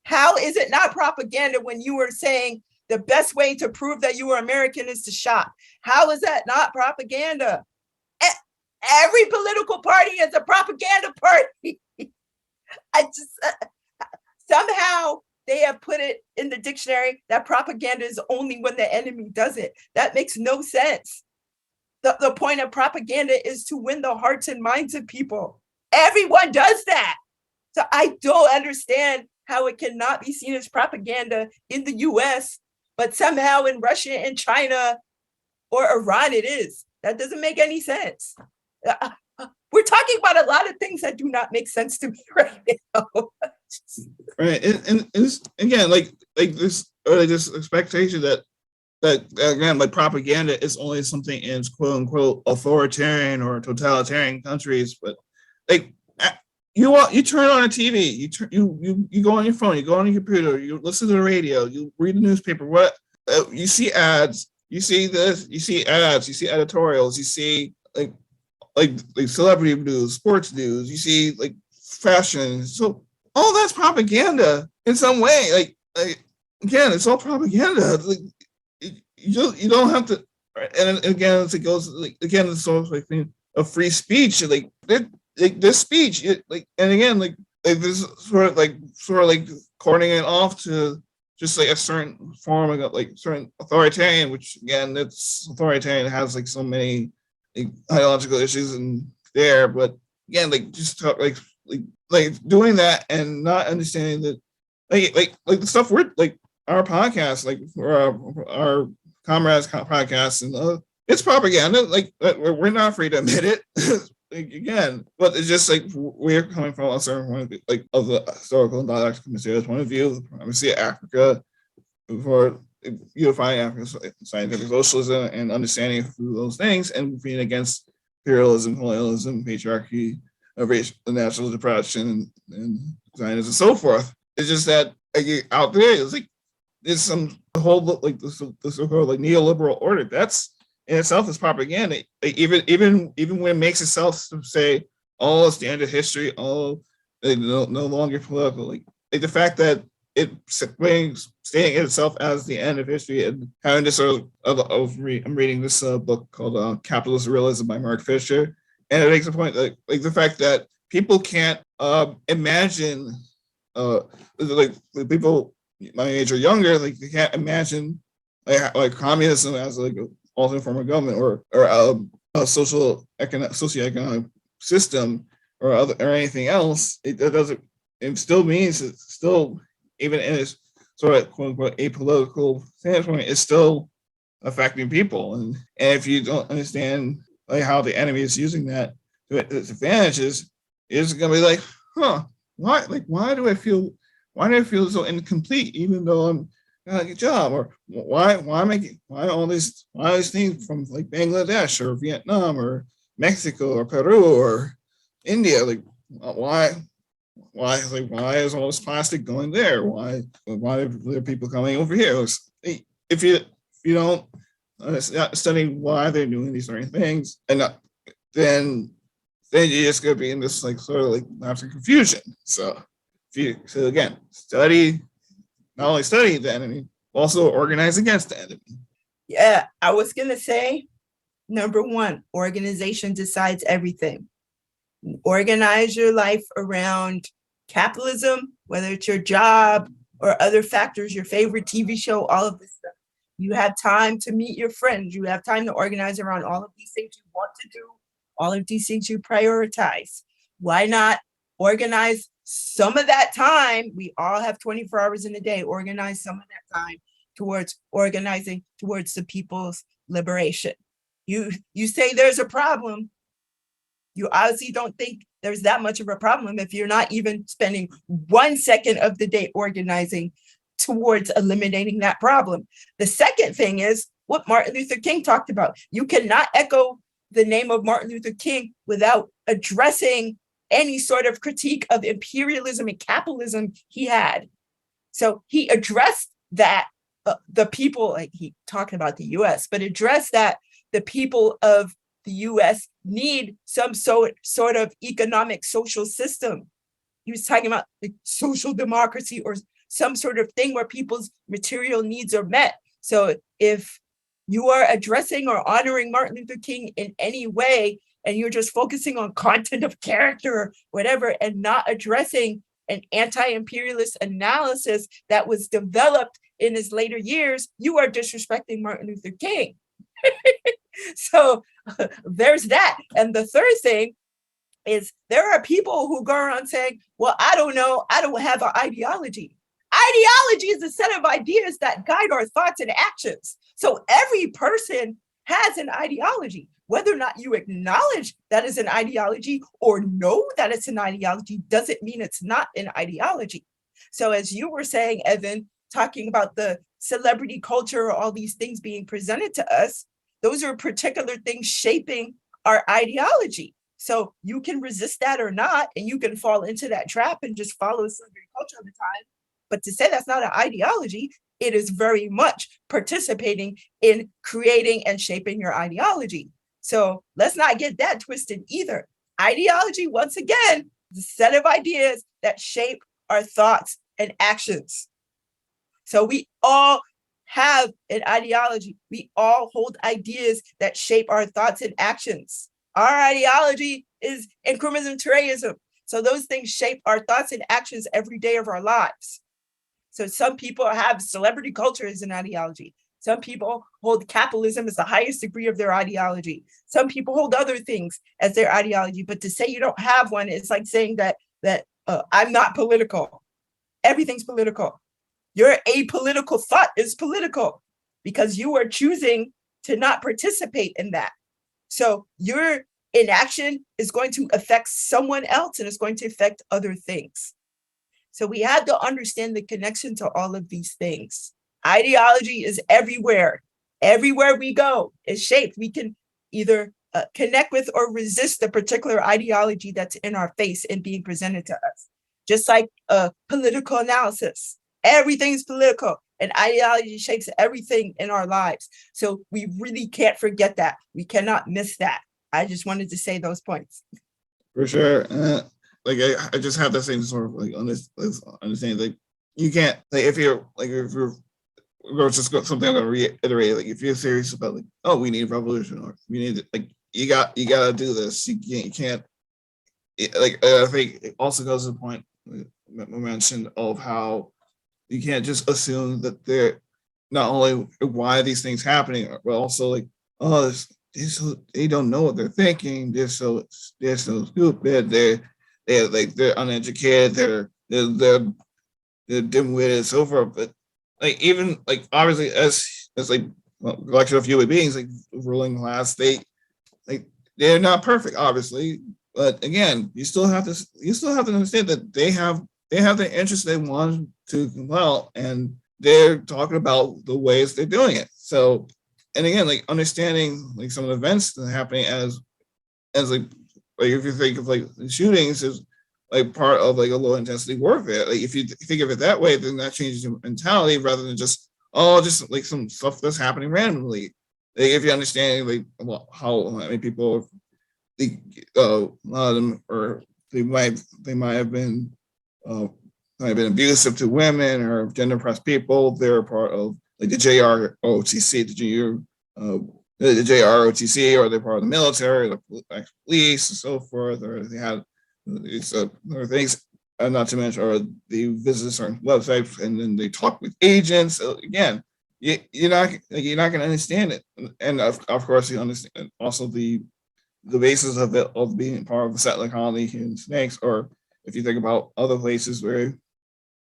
How is it not propaganda when you were saying the best way to prove that you are American is to shop? How is that not propaganda? Every political party is a propaganda party. Somehow they have put it in the dictionary that propaganda is only when the enemy does it. That makes no sense. The point of propaganda is to win the hearts and minds of people. Everyone does that. So I don't understand how it cannot be seen as propaganda in the US, but somehow in Russia and China or Iran it is. That doesn't make any sense. We're talking about a lot of things that do not make sense to me right now. Right, and it's, again, like this expectation that again, like propaganda is only something in quote unquote authoritarian or totalitarian countries, but like you turn on a TV, you go on your phone, you go on your computer, you listen to the radio, you read the newspaper. What you see ads, you see this, you see ads, you see editorials, you see like celebrity news, sports news, you see like fashion. So all that's propaganda in some way. Like again, it's all propaganda. Like, you don't have to. And again, it goes like again, it's sort of like a free speech. Like this speech, like, and again, like this sort of like corning it off to just like a certain form of like certain authoritarian, which again, it's authoritarian has like so many like ideological issues in there, but again, like just talk like doing that and not understanding that like the stuff we're like our podcast, like for our comrades podcast, and it's propaganda. Like we're not afraid to admit it. Like, again, but it's just like we're coming from a certain point of view, like of the historical and dialectical materials point of view. Obviously, Africa for unifying African scientific socialism and understanding through those things, and being against imperialism, colonialism, patriarchy, racial, national depression, and Zionism, and so forth. It's just that like, out there, it's like there's some whole like the so-called like neoliberal order. That's in itself is propaganda. Like, even when it makes itself to say, "Oh, it's the end of history," "Oh, no longer political." Like the fact that it's staying in itself as the end of history, and having this sort of I'm reading this book called Capitalist Realism by Mark Fisher, and it makes a point that like the fact that people can't imagine like people my age or younger, like they can't imagine like communism as like an alternate form of government or a socioeconomic system or anything else. It doesn't. It still means it's still, even in its sort of quote unquote apolitical standpoint, it's still affecting people. And if you don't understand like how the enemy is using that to its advantages, it's gonna be like, why do I feel so incomplete even though I'm got a good job? Or why all these things from like Bangladesh or Vietnam or Mexico or Peru or India, like why is all this plastic going there? Why are there people coming over here? If you don't studying why they're doing these certain things, and then you're just gonna be in this like sort of like lapse of confusion. So again, not only study the enemy, also organize against the enemy. Yeah, I was gonna say, number one, organization decides everything. Organize your life around capitalism, whether it's your job or other factors, your favorite TV show, all of this stuff. You have time to meet your friends. You have time to organize around all of these things you want to do, all of these things you prioritize. Why not organize some of that time? We all have 24 hours in a day. Organize some of that time towards organizing towards the people's liberation. You say there's a problem. You obviously don't think there's that much of a problem if you're not even spending 1 second of the day organizing towards eliminating that problem. The second thing is what Martin Luther King talked about. You cannot echo the name of Martin Luther King without addressing any sort of critique of imperialism and capitalism he had. So he addressed that the people, like he talking about the US, but addressed that the people of the US need some sort of economic social system. He was talking about like social democracy or some sort of thing where people's material needs are met. So if you are addressing or honoring Martin Luther King in any way, and you're just focusing on content of character or whatever, and not addressing an anti-imperialist analysis that was developed in his later years, you are disrespecting Martin Luther King. So there's that. And the third thing is there are people who go around saying, well, I don't know, I don't have an ideology. Ideology is a set of ideas that guide our thoughts and actions. So every person has an ideology. Whether or not you acknowledge that is an ideology or know that it's an ideology doesn't mean it's not an ideology. So as you were saying, Evan, talking about the celebrity culture or all these things being presented to us, those are particular things shaping our ideology. So you can resist that or not, and you can fall into that trap and just follow celebrity culture all the time. But to say that's not an ideology, it is very much participating in creating and shaping your ideology. So let's not get that twisted either. Ideology, once again, is a set of ideas that shape our thoughts and actions. So we all have an ideology. We all hold ideas that shape our thoughts and actions. Our ideology is incrementalism. So those things shape our thoughts and actions every day of our lives. So some people have celebrity culture as an ideology. Some people hold capitalism as the highest degree of their ideology. Some people hold other things as their ideology. But to say you don't have one, it's like saying that I'm not political. Everything's political. Your apolitical thought is political because you are choosing to not participate in that. So your inaction is going to affect someone else and it's going to affect other things. So we have to understand the connection to all of these things. Ideology is everywhere. Everywhere we go is shaped. We can either connect with or resist the particular ideology that's in our face and being presented to us. Just like political analysis. Everything's political and ideology shapes everything in our lives. So we really can't forget that. We cannot miss that. I just wanted to say those points. For sure. I just have that same sort of like understanding. Like you can't like if you're just something I'm gonna reiterate. Like if you're serious about like, oh, we need revolution or we need like you gotta do this. You can't. I think it also goes to the point we mentioned of how you can't just assume that they're not only why these things happening, but also like, oh, they don't know what they're thinking. They're so stupid. They're uneducated. They're dim-witted and so forth. But like even like obviously as like collection of human beings, like ruling class, they're not perfect, obviously. But again, you still have to understand that they have the interest they want to compel, and they're talking about the ways they're doing it. So, and again, like understanding like some of the events that are happening as like if you think of like the shootings is like part of like a low intensity warfare. Like if you think of it that way, then that changes your mentality rather than just like some stuff that's happening randomly. if you understand like how many people, a lot of them, or they might have been abusive to women or gender oppressed people. They're part of like the JROTC, the JROTC, or they're part of the military, the police, and so forth, or they had these other things. Not to mention, or they visit certain websites and then they talk with agents. So again, you're not going to understand it, and of course you understand also the basis of it, of being part of a settler colony here in Snakes, or if you think about other places where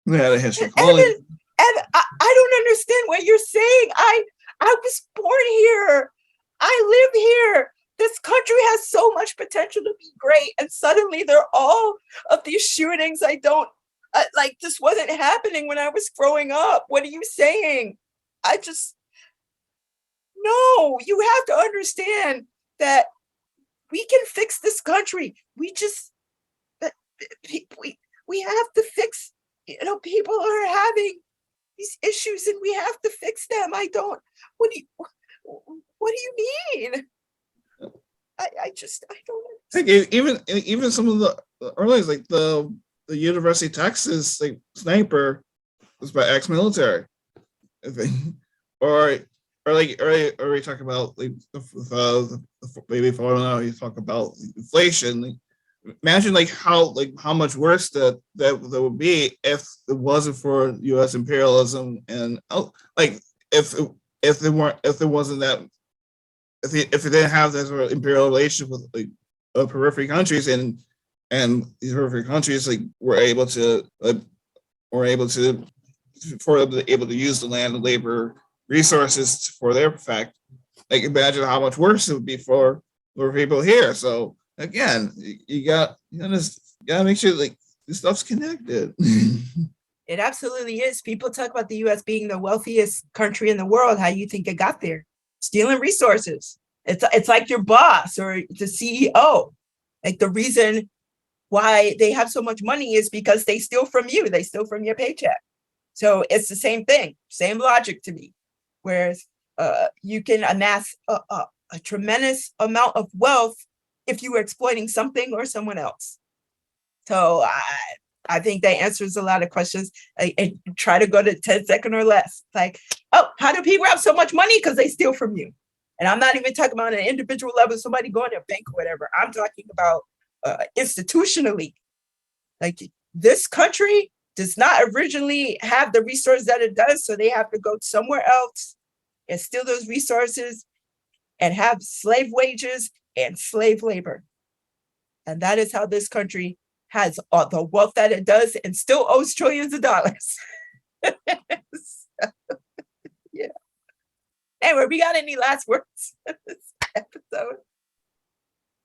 we had a history of colony. And I don't understand what you're saying. I was born here. I live here. This country has so much potential to be great, and suddenly there are all of these shootings. I don't like. This wasn't happening when I was growing up. What are you saying? No. You have to understand that we can fix this country. We have to fix. People are having these issues, and we have to fix them. What do you mean? I don't understand. Even some of the earliest, like the University of Texas like sniper was by ex-military, I think. Or we talk about like maybe following out, you talk about inflation. Like, imagine like how much worse that would be if it wasn't for U.S. imperialism, and like if it didn't have that sort of imperial relationship with like periphery countries, and these periphery countries like were able to use the land and labor resources for their effect. Like imagine how much worse it would be for people here. So again, you gotta make sure like this stuff's connected. It absolutely is. People talk about the U.S. being the wealthiest country in the world. How do you think it got there? Stealing resources. It's like your boss or the CEO. Like the reason why they have so much money is because they steal from you. They steal from your paycheck. So it's the same thing, same logic to me. Whereas you can amass a tremendous amount of wealth if you were exploiting something or someone else. So I think that answers a lot of questions. And try to go to 10 seconds or less. Like, how do people have so much money? Because they steal from you. And I'm not even talking about an individual level, somebody going to a bank or whatever. I'm talking about institutionally. Like this country does not originally have the resources that it does. So they have to go somewhere else and steal those resources and have slave wages and slave labor. And that is how this country has all the wealth that it does and still owes trillions of dollars. So, yeah. Anyway, we got any last words for this episode?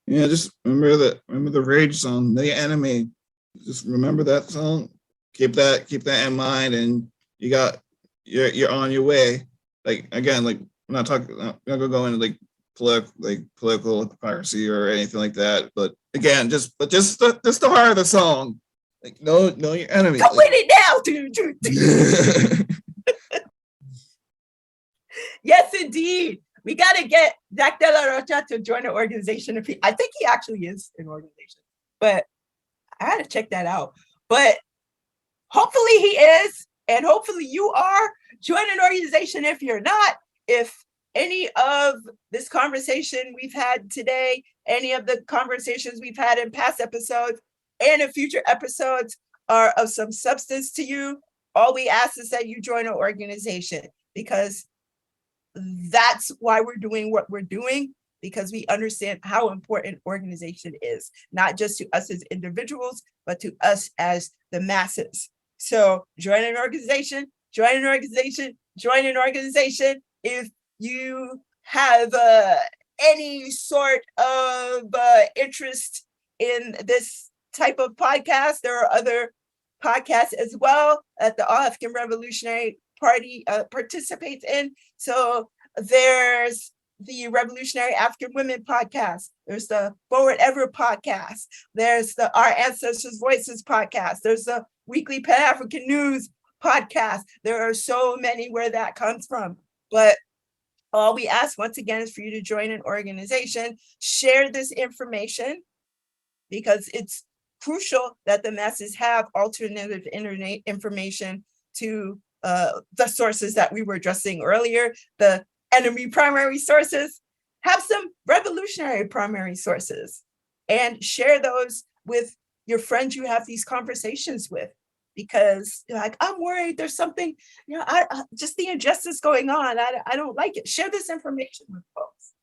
Yeah, just remember the Rage song, The Enemy. Just remember that song. Keep that in mind, and you're on your way. Like again, like I'm not gonna go into like political hypocrisy or anything like that. But again, just the heart of the song. Like know your enemy. Come with it now, dude. Yes, indeed. We got to get Zach De La Rocha to join an organization. I think he actually is an organization, but I had to check that out. But hopefully he is, and hopefully you are. Join an organization if you're not. If any of this conversation we've had today, any of the conversations we've had in past episodes and in future episodes are of some substance to you, all we ask is that you join an organization, because that's why we're doing what we're doing, because we understand how important organization is, not just to us as individuals, but to us as the masses. So join an organization. If you have any sort of interest in this type of podcast, there are other podcasts as well that the All African Revolutionary Party participates in. So there's the Revolutionary African Women podcast. There's the Forward Ever podcast. There's the Our Ancestors' Voices podcast. There's the Weekly Pan-African News podcast. There are so many where that comes from. But All we ask once again is for you to join an organization, share this information, because it's crucial that the masses have alternative internet information to the sources that we were addressing earlier, the enemy primary sources. Have some revolutionary primary sources and share those with your friends you have these conversations with, because you're like, I'm worried there's something, I just the injustice going on. I don't like it. Share this information with folks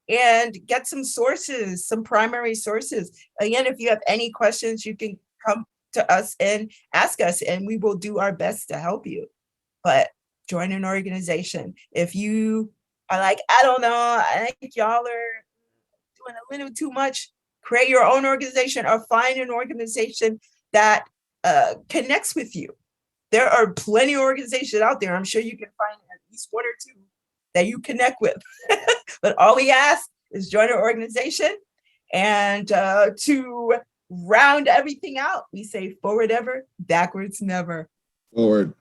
and get some sources, some primary sources. Again, if you have any questions, you can come to us and ask us, and we will do our best to help you. But join an organization. If you are like, I don't know, I think y'all are doing a little too much, create your own organization or find an organization that connects with you. There are plenty of organizations out there. I'm sure you can find at least one or two that you connect with. But all we ask is join our organization. And to round everything out, we say forward ever, backwards never. Forward.